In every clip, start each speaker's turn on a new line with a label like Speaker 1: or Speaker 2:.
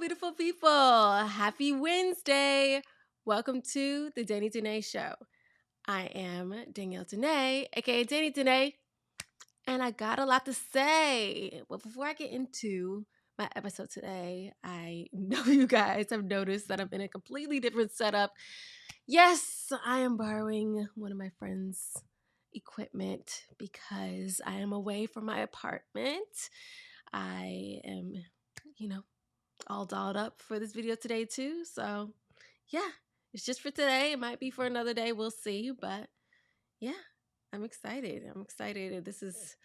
Speaker 1: Beautiful people. Happy Wednesday. Welcome to the Danny Danae Show. I am Danielle Danae, aka Danny Danae, and I got a lot to say. But before I get into my episode today, I know you guys have noticed that I'm in a completely different setup. Yes, I am borrowing one of my friends' equipment because I am away from my apartment. I am, all dolled up for this video today too. So yeah, it's just for today. It might be for another day. We'll see. But yeah, I'm excited. I'm excited. This is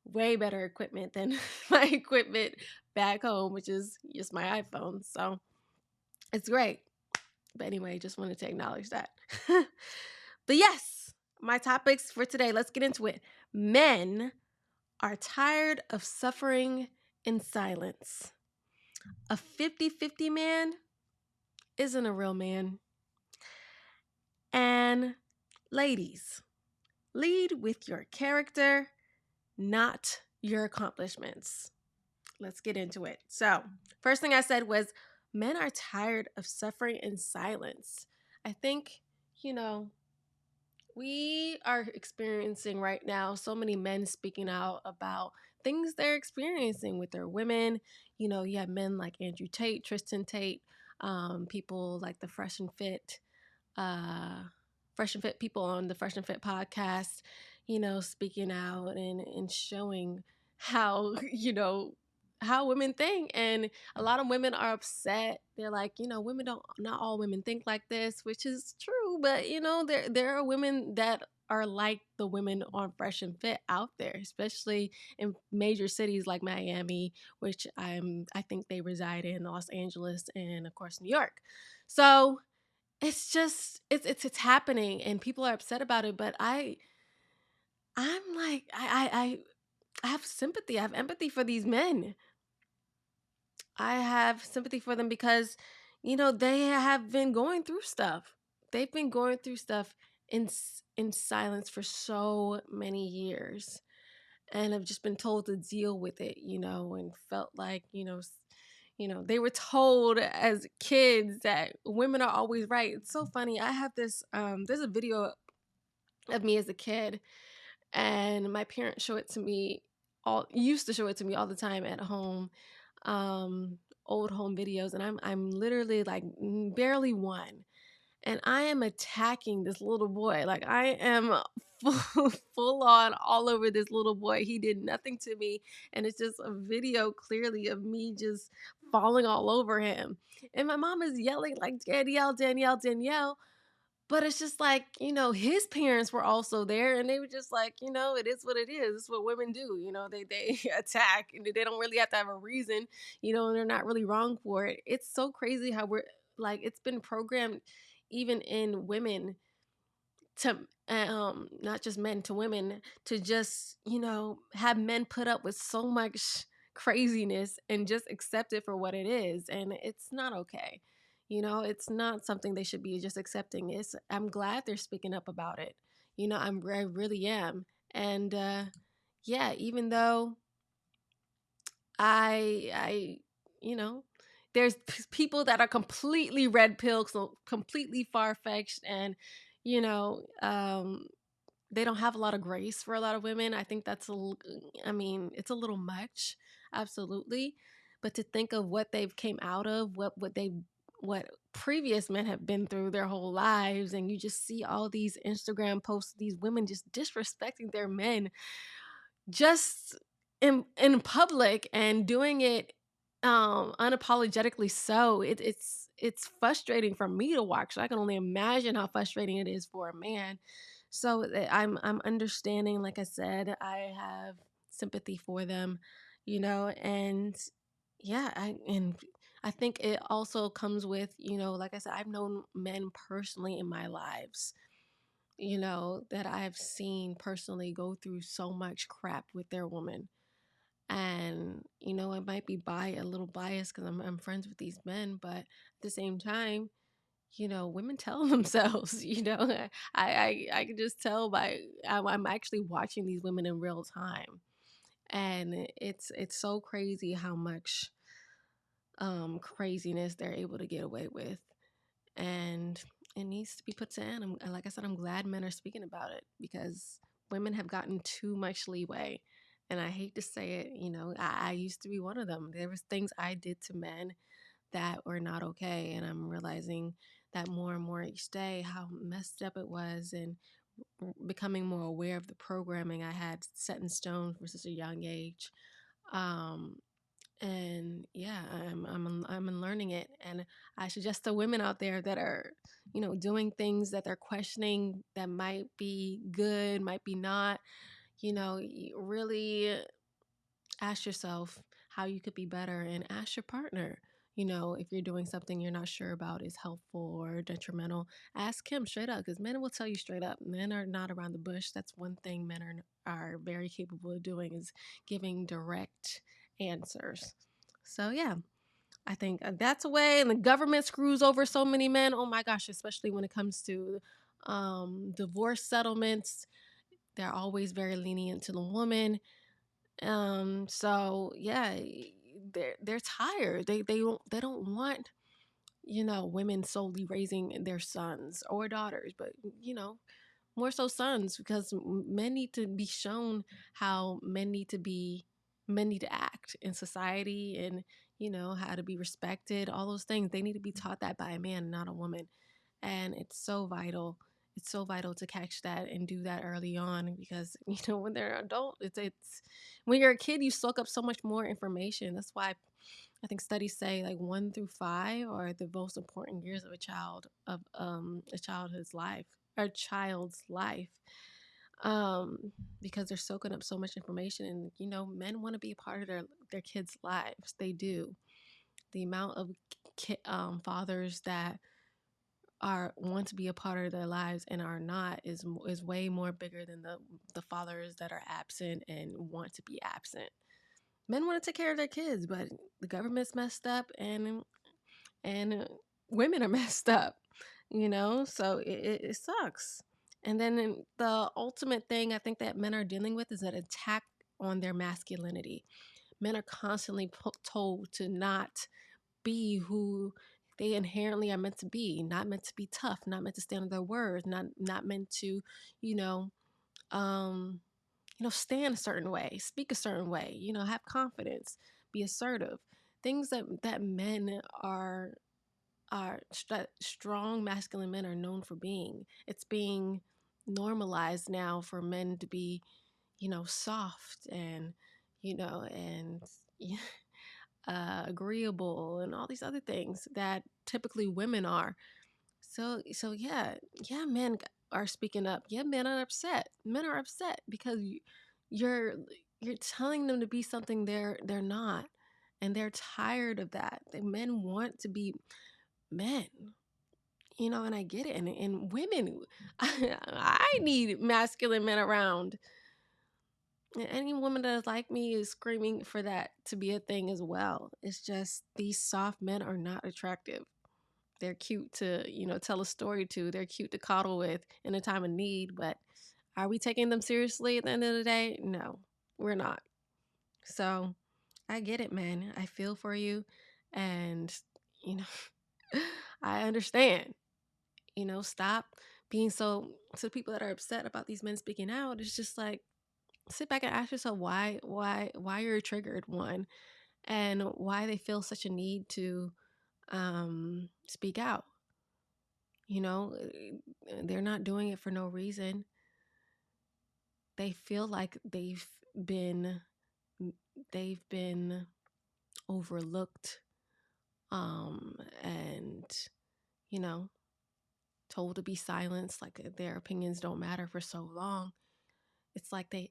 Speaker 1: way better equipment than my equipment back home, which is just my iPhone. So it's great. But anyway, just wanted to acknowledge that. But yes, my topics for today, let's get into it. Men are tired of suffering in silence. A 50-50 man isn't a real man. And ladies, lead with your character, not your accomplishments. Let's get into it. So, first thing I said was men are tired of suffering in silence. I think, we are experiencing right now so many men speaking out about things they're experiencing with their women. You have men like Andrew Tate, Tristan Tate, people like the Fresh and Fit people on the Fresh and Fit podcast, speaking out and showing how, how women think. And a lot of women are upset. They're like, not all women think like this, which is true. But, there are women that are like the women on Fresh and Fit out there, especially in major cities like Miami, which I think they reside in, Los Angeles, and of course New York. So it's just it's happening and people are upset about it, but I'm like I have sympathy, I have empathy for these men. I have sympathy for them because they have been going through stuff. They've been going through stuff in silence for so many years and have just been told to deal with it, and felt like, they were told as kids that women are always right. It's so funny. I have this, there's a video of me as a kid, and my parents used to show it to me all the time at home, old home videos, and I'm literally like barely one. And I am attacking this little boy. Like I am full on all over this little boy. He did nothing to me. And it's just a video clearly of me just falling all over him. And my mom is yelling like, Danielle, Danielle, Danielle. But it's just like, his parents were also there and they were just like, it is what it is. It's what women do. They attack and they don't really have to have a reason, and they're not really wrong for it. It's so crazy how we're like, it's been programmed even in women to, not just men, to women, to just, have men put up with so much craziness and just accept it for what it is. And it's not okay. It's not something they should be just accepting. I'm glad they're speaking up about it. I really am. And yeah, even though I, there's people that are completely red pill, so completely far fetched, and you know, um, they don't have a lot of grace for a lot of women. I think it's a little much, absolutely. But to think of what they've came out of, what previous men have been through their whole lives, and you just see all these Instagram posts, these women just disrespecting their men, just in public and doing it unapologetically. So it's frustrating for me to watch. I can only imagine how frustrating it is for a man. So I'm understanding. Like I said, I have sympathy for them, and yeah, I think it also comes with, like I said, I've known men personally in my lives, that I've seen personally go through so much crap with their woman. And, it might be a little biased because I'm friends with these men, but at the same time, women tell themselves, I can just tell I'm actually watching these women in real time. And it's so crazy how much craziness they're able to get away with. And it needs to be put to end. Like I said, I'm glad men are speaking about it because women have gotten too much leeway. And I hate to say it, I used to be one of them. There was things I did to men that were not okay. And I'm realizing that more and more each day how messed up it was, and becoming more aware of the programming I had set in stone from such a young age. Um, and yeah, I'm learning it, and I suggest to women out there that are, doing things that they're questioning that might be good, might be not, really ask yourself how you could be better, and ask your partner. If you're doing something you're not sure about is helpful or detrimental, ask him straight up, because men will tell you straight up. Men are not around the bush. That's one thing men are very capable of doing, is giving direct answers. So yeah, I think that's a way. And the government screws over so many men. Oh my gosh, especially when it comes to divorce settlements. They're always very lenient to the woman. So yeah, they're tired. They don't want, women solely raising their sons or daughters, but more so sons, because men need to be shown how men need to act in society, and how to be respected, all those things. They need to be taught that by a man, not a woman. And it's so vital to catch that and do that early on, because when they're an adult, it's when you're a kid, you soak up so much more information. That's why I think studies say like 1 through 5 are the most important years of a child's life, because they're soaking up so much information. And men want to be a part of their kids' lives. They do. The amount of fathers that are want to be a part of their lives and are not is way more bigger than the fathers that are absent and want to be absent. Men want to take care of their kids, but the government's messed up, and women are messed up, so it sucks. And then the ultimate thing I think that men are dealing with is an attack on their masculinity. Men are constantly told to not be who they inherently are meant to be, not meant to be tough, not meant to stand on their words, not meant to, you know, um, stand a certain way, speak a certain way, have confidence, be assertive. Things that men strong masculine men are known for being. It's being normalized now for men to be, soft and, and agreeable and all these other things that typically women are. So yeah, yeah, men are speaking up. Yeah, men are upset. Men are upset because you're you're telling them to be something they're not, and they're tired of that. The men want to be men, and I get it. And women, I need masculine men around. And any woman that is like me is screaming for that to be a thing as well. It's just these soft men are not attractive. They're cute to, tell a story to. They're cute to coddle with in a time of need, but are we taking them seriously at the end of the day? No, we're not. So I get it, man. I feel for you. And, you know, I understand. Stop being so people that are upset about these men speaking out. It's just like, sit back and ask yourself why you're triggered, one, and why they feel such a need to speak out. They're not doing it for no reason. They feel like been overlooked, and you know told to be silenced, like their opinions don't matter for so long. It's like they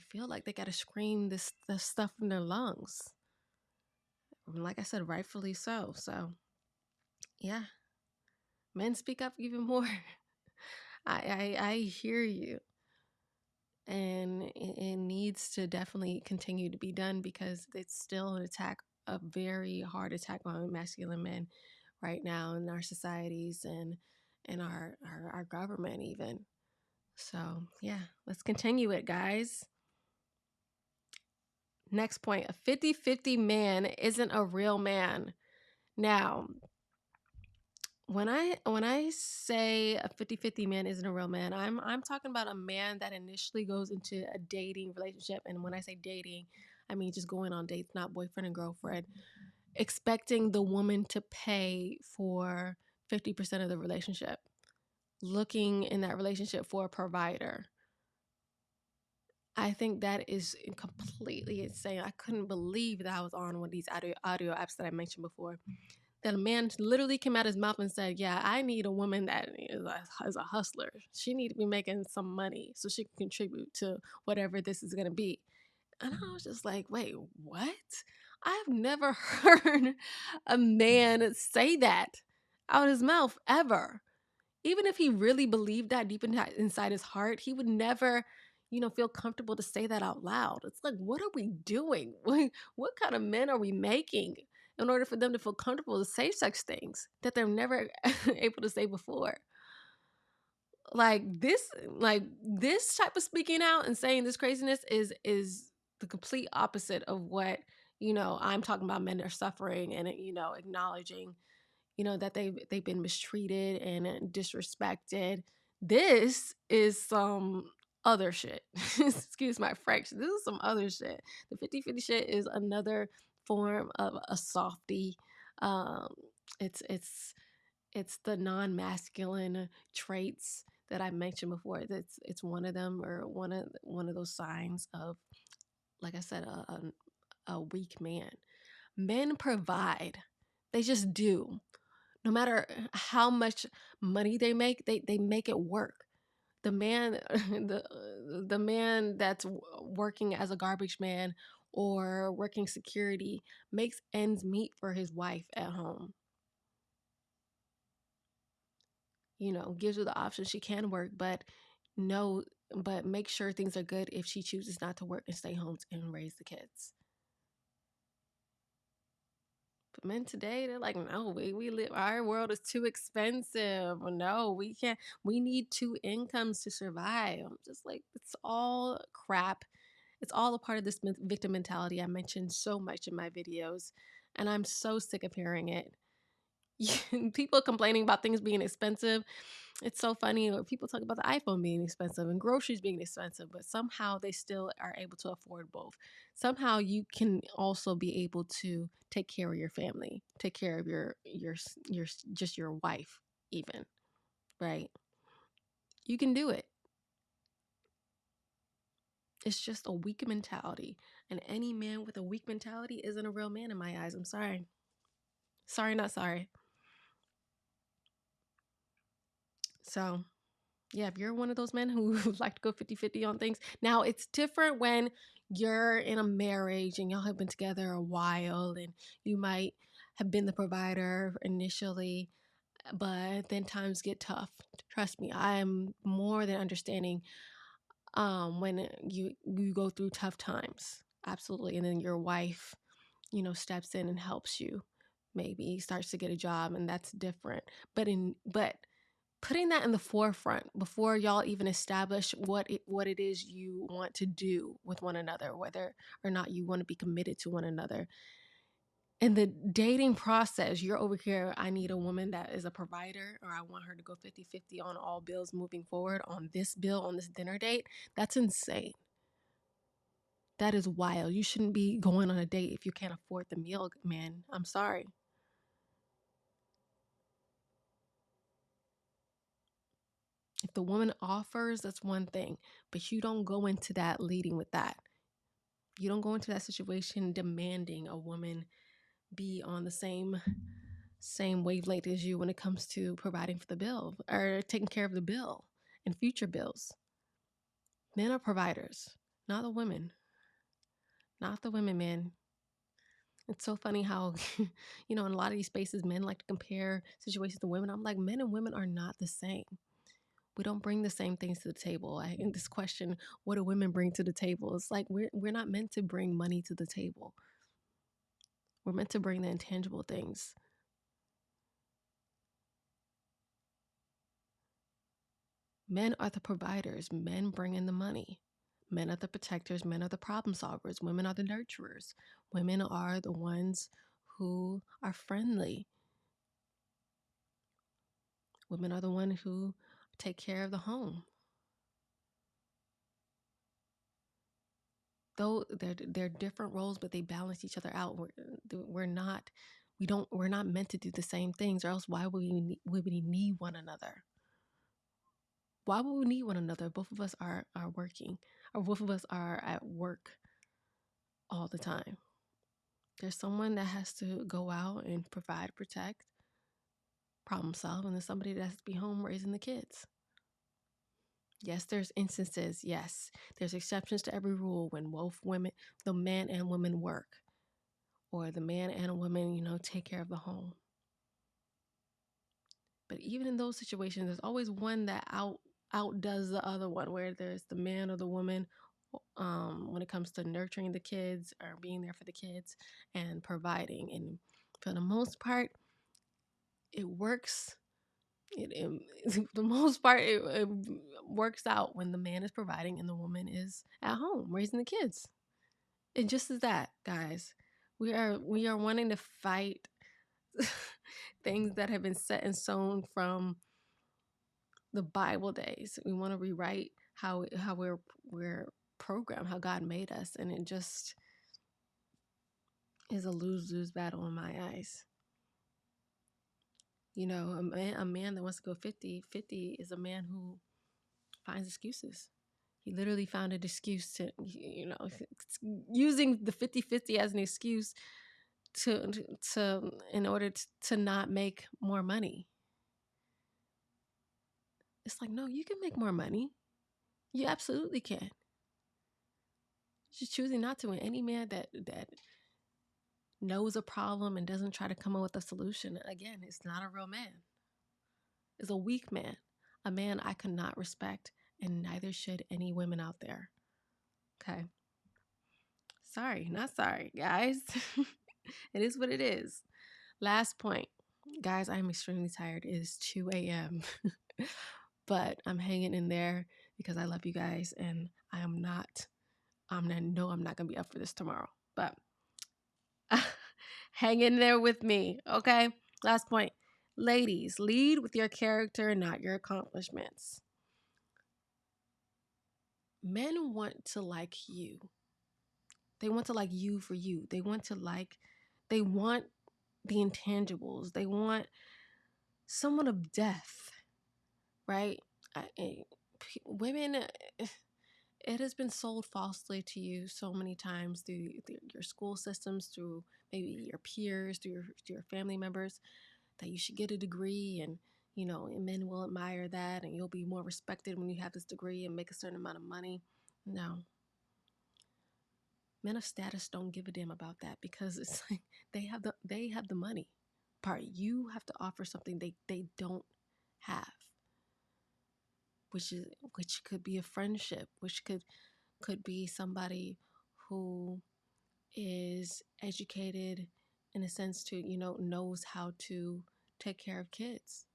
Speaker 1: feel like they gotta scream this stuff from their lungs. Like I said, rightfully so. So yeah, men speak up even more. I hear you, and it needs to definitely continue to be done, because it's still an attack, a very hard attack on masculine men right now in our societies, and in our government even. So yeah, let's continue it, guys. Next point, a 50-50 man isn't a real man. Now, when I say a 50-50 man isn't a real man, I'm talking about a man that initially goes into a dating relationship. And when I say dating, I mean just going on dates, not boyfriend and girlfriend, expecting the woman to pay for 50% of the relationship, looking in that relationship for a provider. I think that is completely insane. I couldn't believe that I was on one of these audio apps that I mentioned before. That a man literally came out his mouth and said, "Yeah, I need a woman that is a hustler. She need to be making some money so she can contribute to whatever this is going to be." And I was just like, "Wait, what?" I've never heard a man say that out of his mouth ever. Even if he really believed that deep inside his heart, he would never, feel comfortable to say that out loud. It's like, what are we doing? What kind of men are we making in order for them to feel comfortable to say such things that they're never able to say before? Like this type of speaking out and saying this craziness is the complete opposite of what, I'm talking about. Men are suffering and, acknowledging, that they've been mistreated and disrespected. This is some other shit. Excuse my French. This is some other shit. The 50-50 shit is another form of a softie. Um, it's the non-masculine traits that I mentioned before. It's one of them, or one of those signs of, like I said, a weak man. Men provide. They just do. No matter how much money they make, they make it work. The man the man that's working as a garbage man or working security makes ends meet for his wife at home. Gives her the option she can work, but no, but make sure things are good if she chooses not to work and stay home and raise the kids. But men today, they're like, no, we live, our world is too expensive. No, we can't, we need two incomes to survive. I'm just like, it's all crap. It's all a part of this victim mentality I mentioned so much in my videos. And I'm so sick of hearing it. People complaining about things being expensive. It's so funny. Or people talk about the iPhone being expensive and groceries being expensive, but somehow they still are able to afford both. Somehow you can also be able to take care of your family, take care of your just your wife, even, right? You can do it. It's just a weak mentality, and any man with a weak mentality isn't a real man in my eyes. I'm sorry. Sorry, not sorry. So yeah, if you're one of those men who like to go 50-50 on things, now it's different when you're in a marriage and y'all have been together a while and you might have been the provider initially, but then times get tough. Trust me, I am more than understanding when you go through tough times. Absolutely. And then your wife, steps in and helps you. Maybe starts to get a job, and that's different. But putting that in the forefront before y'all even establish what it is you want to do with one another, whether or not you want to be committed to one another. In the dating process, you're over here, I need a woman that is a provider, or I want her to go 50-50 on all bills moving forward, on this bill, on this dinner date. That's insane. That is wild. You shouldn't be going on a date if you can't afford the meal, man. I'm sorry. If the woman offers, that's one thing, but you don't go into that leading with that. You don't go into that situation demanding a woman be on the same wavelength as you when it comes to providing for the bill or taking care of the bill and future bills. Men are providers, not the women. Not the women, man. It's so funny how, in a lot of these spaces, men like to compare situations to women. I'm like, men and women are not the same. We don't bring the same things to the table. In this question, what do women bring to the table? It's like we're not meant to bring money to the table. We're meant to bring the intangible things. Men are the providers. Men bring in the money. Men are the protectors. Men are the problem solvers. Women are the nurturers. Women are the ones who are friendly. Women are the one who take care of the home. Though they're different roles, but they balance each other out. We're not meant to do the same things, or else why would we need one another? Why would we need one another? Both of us are working, or both of us are at work all the time. There's someone that has to go out and provide, protect, problem solve, and there's somebody that has to be home raising the kids. Yes, there's instances. Yes, there's exceptions to every rule when both women, the man and woman work, or the man and a woman, take care of the home. But even in those situations, there's always one that outdoes the other one, where there's the man or the woman when it comes to nurturing the kids or being there for the kids and providing. And for the most part, it works. The most part, it works out when the man is providing and the woman is at home raising the kids. It just is that, guys. We are wanting to fight things that have been set in stone from the Bible days. We want to rewrite how we're programmed, how God made us, and it just is a lose-lose battle in my eyes. A man that wants to go 50 is a man who finds excuses. He literally found an excuse to, using the 50-50 as an excuse to in order to not make more money. It's like, no, you can make more money. You absolutely can. Just choosing not to. And any man that knows a problem and doesn't try to come up with a solution, again, it's not a real man. It's a weak man. A man I could not respect, and neither should any women out there. Okay. Sorry, not sorry, guys. It is what it is. Last point. Guys, I'm extremely tired. It is 2 a.m. But I'm hanging in there because I love you guys, and I know I'm not going to be up for this tomorrow. But hang in there with me, okay? Last point. Ladies, lead with your character, not your accomplishments. Men want to like you. They want to like you for you. They want the intangibles. They want somewhat of depth, right? Women, it has been sold falsely to you so many times through your school systems, through maybe your peers, through your family members, that you should get a degree and men will admire that and you'll be more respected when you have this degree and make a certain amount of money. No. Men of status don't give a damn about that, because it's like they have the money part. You have to offer something they don't have, which could be a friendship, which could be somebody who is educated in a sense to knows how to take care of kids,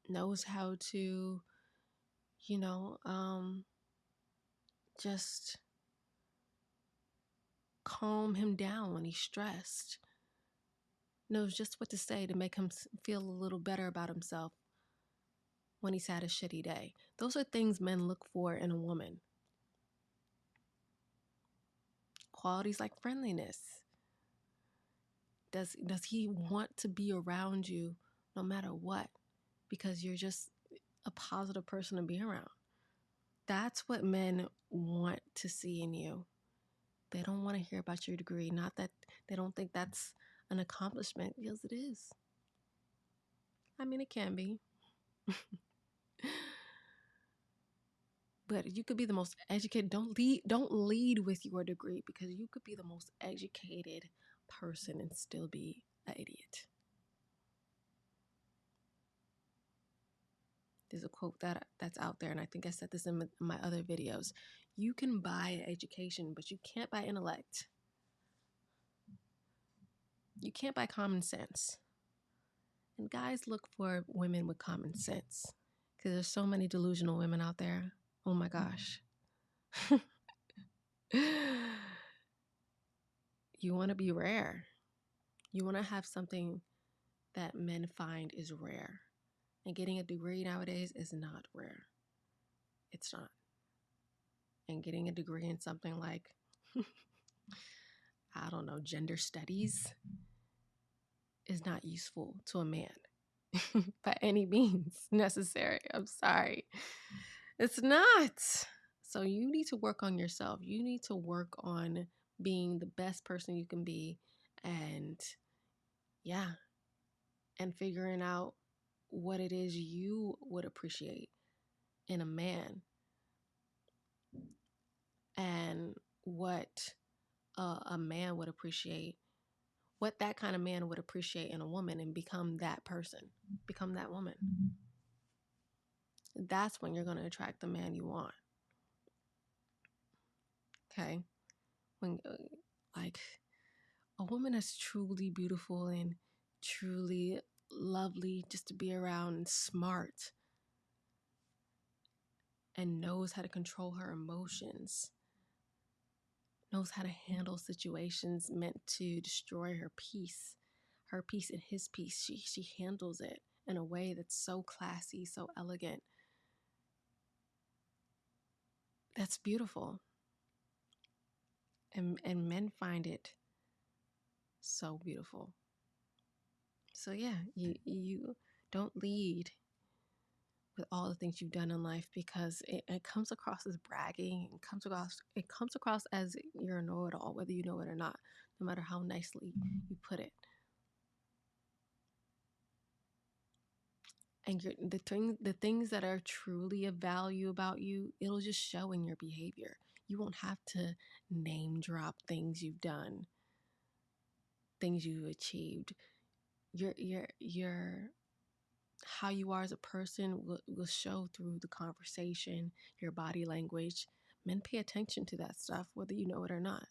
Speaker 1: knows how to just calm him down when he's stressed, knows just what to say to make him feel a little better about himself when he's had a shitty day. Those are things men look for in a woman. Qualities like friendliness. Does he want to be around you no matter what, because you're just a positive person to be around? That's what men want to see in you. They don't want to hear about your degree. Not that they don't think that's an accomplishment, because it is. I mean, it can be. But you could be the most educated. Don't lead with your degree, because you could be the most educated person and still be an idiot. There's a quote that's out there, and I think I said this in my other videos. You can buy education, but you can't buy intellect. You can't buy common sense. And guys look for women with common sense, because there's so many delusional women out there. Oh my gosh. You want to be rare. You want to have something that men find is rare. And getting a degree nowadays is not rare. It's not. And getting a degree in something like, I don't know, gender studies is not useful to a man by any means necessary. I'm sorry. It's not. So you need to work on yourself. You need to work on being the best person you can be. And yeah, and figuring out what it is you would appreciate in a man and what a man would appreciate, what that kind of man would appreciate in a woman, and become that person, become that woman. That's when you're going to attract the man you want. Okay? When, like, a woman that's truly beautiful and truly lovely just to be around and smart and knows how to control her emotions, knows how to handle situations meant to destroy her peace and his peace. She handles it in a way that's so classy, so elegant. That's beautiful. And men find it so beautiful. So yeah, you don't lead with all the things you've done in life, because it comes across as bragging. It comes across as you're a know-it-all, whether you know it or not, no matter how nicely you put it. And the things that are truly of value about you, it'll just show in your behavior. You won't have to name drop things you've done, things you've achieved. Your how you are as a person will show through the conversation, your body language. Men pay attention to that stuff, whether you know it or not.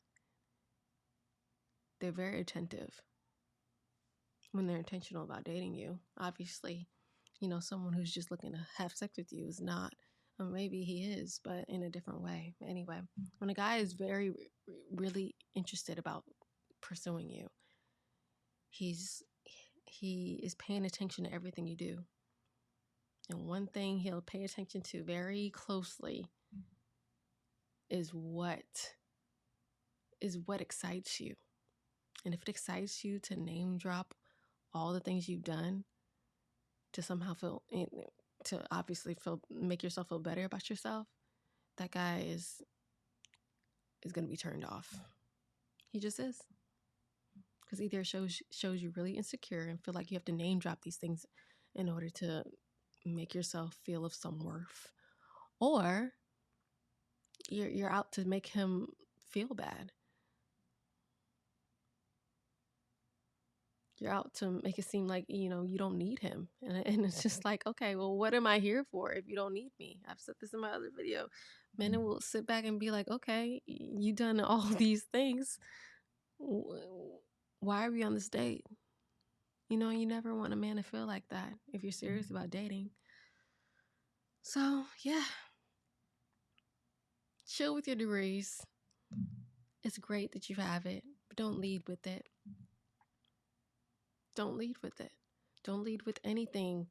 Speaker 1: They're very attentive when they're intentional about dating you. Obviously, someone who's just looking to have sex with you is not. Or maybe he is, but in a different way. Anyway, when a guy is really interested about pursuing you, he is paying attention to everything you do. And one thing he'll pay attention to very closely is what excites you. And if it excites you to name drop all the things you've done to somehow make yourself feel better about yourself, that guy is going to be turned off. He just is. Because either it shows you really insecure and feel like you have to name drop these things in order to make yourself feel of some worth, or you're out to make him feel bad. You're out to make it seem like, you don't need him. And it's just like, okay, well, what am I here for if you don't need me? I've said this in my other video. Men will sit back and be like, okay, you done all these things. Why are we on this date? You never want a man to feel like that if you're serious about dating. So, yeah. Chill with your degrees. It's great that you have it, but don't lead with it. Don't lead with it. Don't lead with anything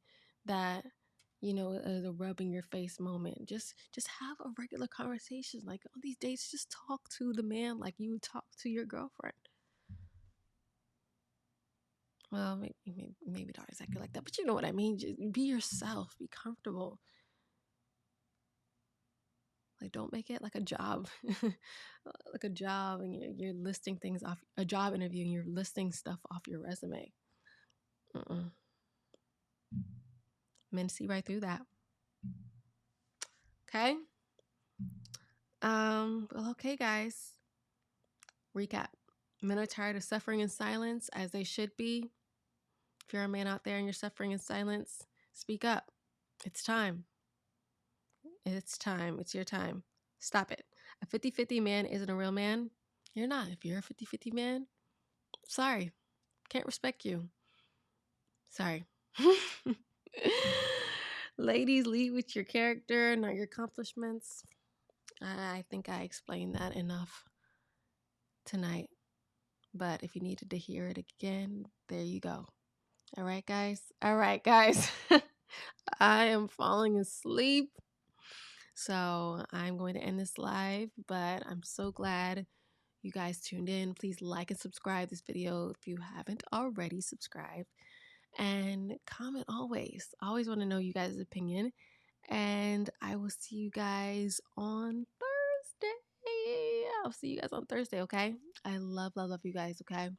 Speaker 1: that, is a rub in your face moment. Just have a regular conversation. Like on these dates, just talk to the man like you would talk to your girlfriend. Well, maybe not exactly like that, but you know what I mean. Just be yourself. Be comfortable. Like, don't make it like a job, like a job, and you're listing things off a job interview, and you're listing stuff off your resume. Men see right through that. Okay. Well, okay, guys. Recap. Men are tired of suffering in silence, as they should be. If you're a man out there and you're suffering in silence, speak up. It's time. It's time. It's your time. Stop it. A 50-50 man isn't a real man. You're not. If you're a 50-50 man, sorry. Can't respect you. Sorry. Ladies, lead with your character, not your accomplishments. I think I explained that enough tonight. But if you needed to hear it again, there you go. All right, guys. All right, guys. I am falling asleep. So I'm going to end this live, but I'm so glad you guys tuned in. Please like and subscribe this video if you haven't already subscribed. And comment always. I always want to know you guys' opinion. And I will see you guys on Thursday. I'll see you guys on Thursday, okay? I love, love, love you guys, okay?